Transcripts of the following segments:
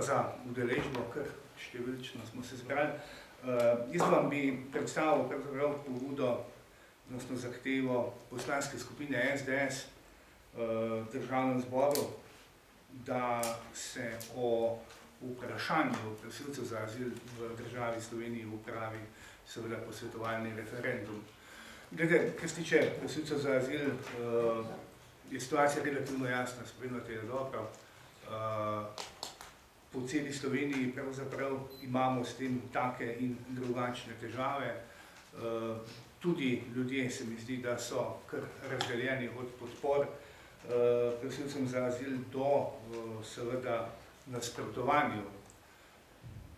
za udeležbo, kar številčno smo se zbrali. Jaz vam bi predstavil pravzaprav pobudo, odnosno zahtevo poslanske skupine SDS Državnem zboru, da se o vprašanju prosilcev za azil v državi Sloveniji upravi seveda posvetovalni referendum. Glede, kar se tiče prosilcev za azil, je situacija relativno jasna, spremljate jo dobro. Po celi Sloveniji pravzaprav imamo s tem take in drugačne težave. Tudi ljudje se mi zdi, da so kar razdeljeni od podpor prosilcem za azil do seveda nasprotovanju.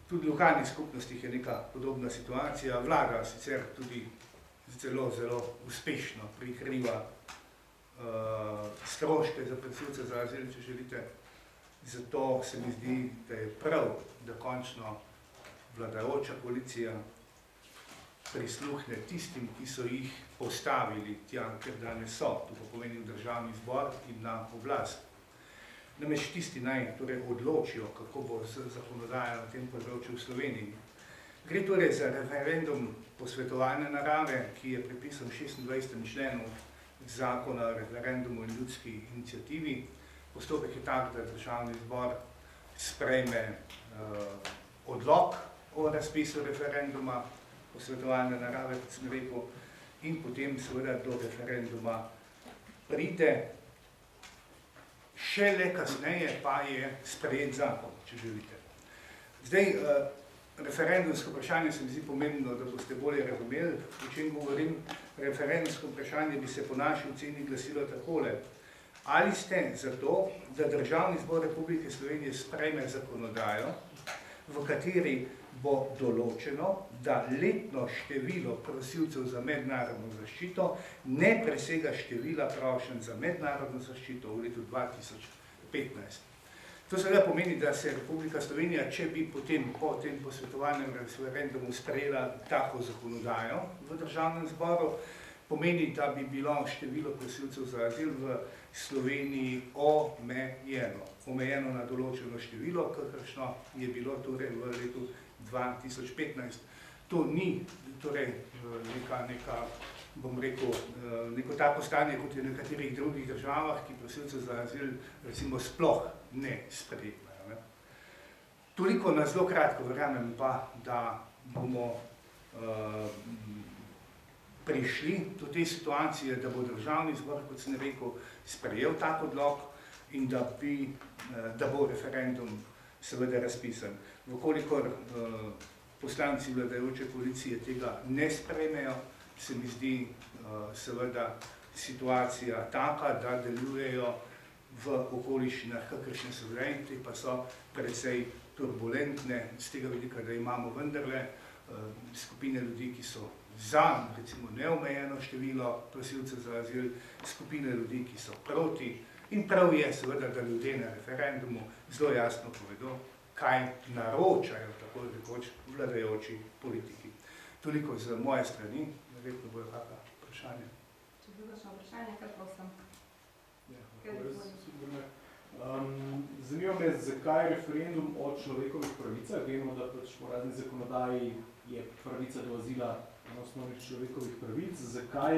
Tudi v lokalnih skupnostih je neka podobna situacija. Vlada sicer tudi zelo uspešno prikriva stroške za prosilce za azil, če želite. Zato se mi zdi, da je prav, da končno vladajoča koalicija prisluhne tistim, ki so jih postavili tja, ker danes so, to pomeni v državni zbor in na oblast. Namreč tisti naj torej odločijo, kako bo zakonodaja na tem področju v Sloveniji. Gre torej za referendum posvetovalne narave, ki je prepisan v 26. členu Zakona o referendumu in ljudski iniciativi. Postopek je tak, da državni zbor sprejme odlok o razpisu referenduma posvetovalne narave, kot sem rekel, in potem seveda do referenduma pride. Šele kasneje pa je sprejet zakon, če želite. Zdaj, referendumsko vprašanje se mi zdi pomembno, da boste bolje razumeli, o čem govorim. Referendumsko vprašanje bi se po naši oceni glasilo takole. Ali ste za to, da Državni zbor Republike Slovenije sprejme zakonodajo, v kateri bo določeno, da letno število prosilcev za mednarodno zaščito ne presega števila prošenj za mednarodno zaščito v letu 2015. To seveda pomeni, da se Republika Slovenija, če bi potem po tem posvetovalnem referendumu sprejela tako zakonodajo v Državnem zboru, pomeni, da bi bilo število prosilcev za azil v Sloveniji omejeno na določeno število, kakršno je bilo torej v letu 2015. To ni torej neko tako stanje, kot je v nekaterih drugih državah, ki prosilcev za azil recimo sploh ne sprejemajo. Toliko na zelo kratko, verjamem pa, da bomo prišli do te situacije, da bo Državni zbor, kot sem rekel, sprejel tak odlok in da bo referendum seveda razpisan. Vkolikor poslanci vladajoče koalicije tega ne sprejmejo, se mi zdi seveda situacija taka, da delujejo v okoliščinah, kakršne so zdaj, te pa so precej turbulentne, z tega vidika, da imamo vendarle skupine ljudi, ki so za, recimo, neomejeno število prosilcev za azil, skupine ljudi, ki so proti, in prav je seveda, da ljudje na referendumu zelo jasno povedo, kaj naročajo tako rekoč vladajoči politiki. Toliko z moje strani, verjetno bojo kakšna vprašanja. Če bi kakšno vprašanje, kar prosim. Zanima me, zakaj referendum o človekovih pravicah, vemo, da pač po razni zakonodaji je pravica do azila na osnovi človekovih pravic, zakaj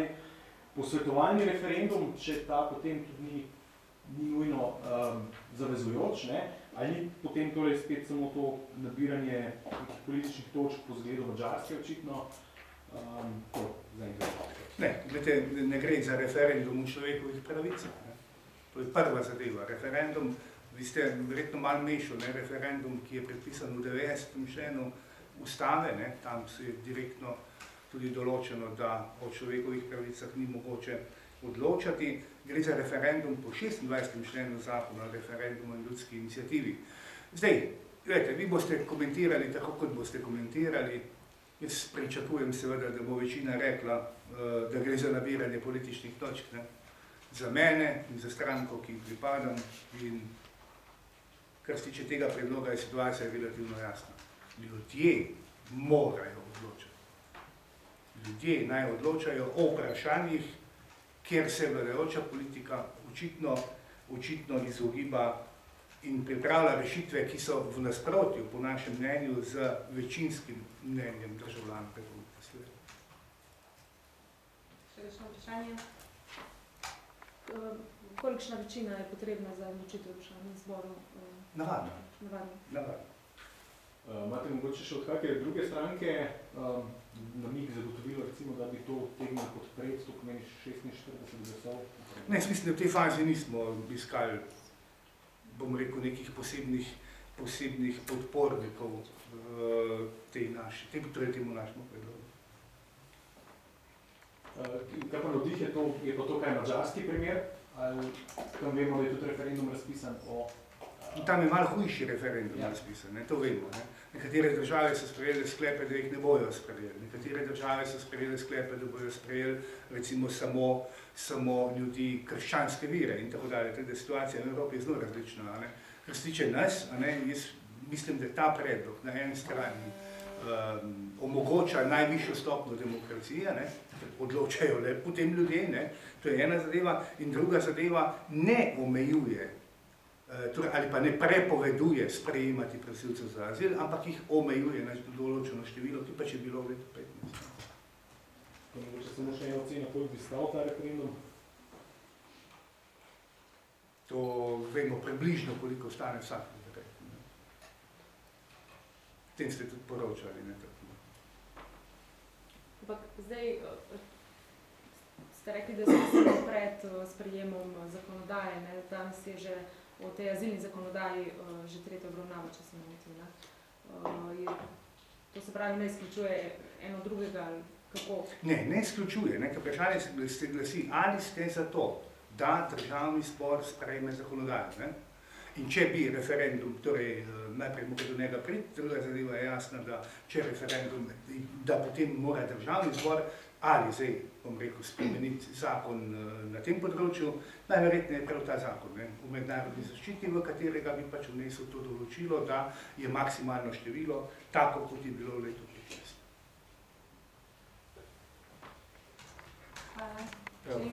posvetovalni referendum, če ta potem tudi ni nujno zavezujoč, ali ni potem torej spet samo to nabiranje političnih točk po zgledu Madžarske očitno? Ne, glede, ne gre za referendum o človekovih pravicah. To je prva zadeva. Referendum, vi ste verjetno malo mešali, referendum, ki je predpisan v 90. členu Ustave, tam se je direktno tudi določeno, da o človekovih pravicah ni mogoče odločati. Gre za referendum po 26. členu Zakona o referendumu in ljudski iniciativi. Zdaj, gledajte, vi boste komentirali tako, kot boste komentirali. Jaz pričakujem seveda, da bo večina rekla, da gre za nabiranje političnih točk, za mene in za stranko, ki jim pripadam, in kar se tiče tega predloga, je situacija relativno jasna. Ljudje morajo odločati. Ljudje naj odločajo o vprašanjih, kjer se vladajoča politika očitno izogiba in pripravlja rešitve, ki so v nasprotju, po našem mnenju, z večinskim mnenjem državljanov Republike Slovenije. Še kakšno vprašanje? Kolikšna večina je potrebna za odločitev v Državnem zboru? Navadno. Imate mogoče še od kakšne druge stranke namig zagotovilo, recimo, da bi to tegnili podpreti, to pomeni 46 glasov? Ne, jaz mislim, da v tej fazi nismo iskali, bom rekel, nekih posebnih podpornikov temu našemu predlogu. Kaj pa navdih je pa to kaj madžarski primer? Ali tam vemo, da je tudi referendum razpisan o... Tam je malo hujši referendum razpisan, to vemo. Nekatere države so sprejeli sklepe, da jih ne bojo sprejeli. Nekatere države so sprejeli sklepe, da bojo sprejeli recimo samo ljudi krščanske vire in tako dalje. Teda situacija v Evropi je zelo različna. Kar se tiče nas, jaz mislim, da ta predlog na eni strani omogoča najvišjo stopnjo demokracije, odločajo le potem ljudje, to je ena zadeva, in druga zadeva ne omejuje ali pa ne prepoveduje sprejemati prosilcev za azil, ampak jih omejuje na določeno število, ki pa če bilo v letu 15. Pa mogoče samo še ena ocena, koliko bi stal ta referendum? To vemo približno, koliko stane vsak referendum. O tem ste tudi poročali. Ampak zdaj ste rekli, da ste pred sprejemom zakonodaje, danes je že o tej azilni zakonodaji že tretja obravnava, če se ne motim. To se pravi, ne izključuje eno drugega ali kako? Ne izključuje. Vprašanje se glasi, ali ste za to, da državni zbor sprejme zakonodajo. In če bi referendum, torej najprej mora do njega priti, druga zadeva je jasna, da če referendum, da potem mora državni zbor ali zdaj, bom rekel, spremeniti zakon na tem področju, najverjetneje prav ta zakon o mednarodni zaščiti, v katerega bi pač vnesel to določilo, da je maksimalno število tako, kot je bilo v letu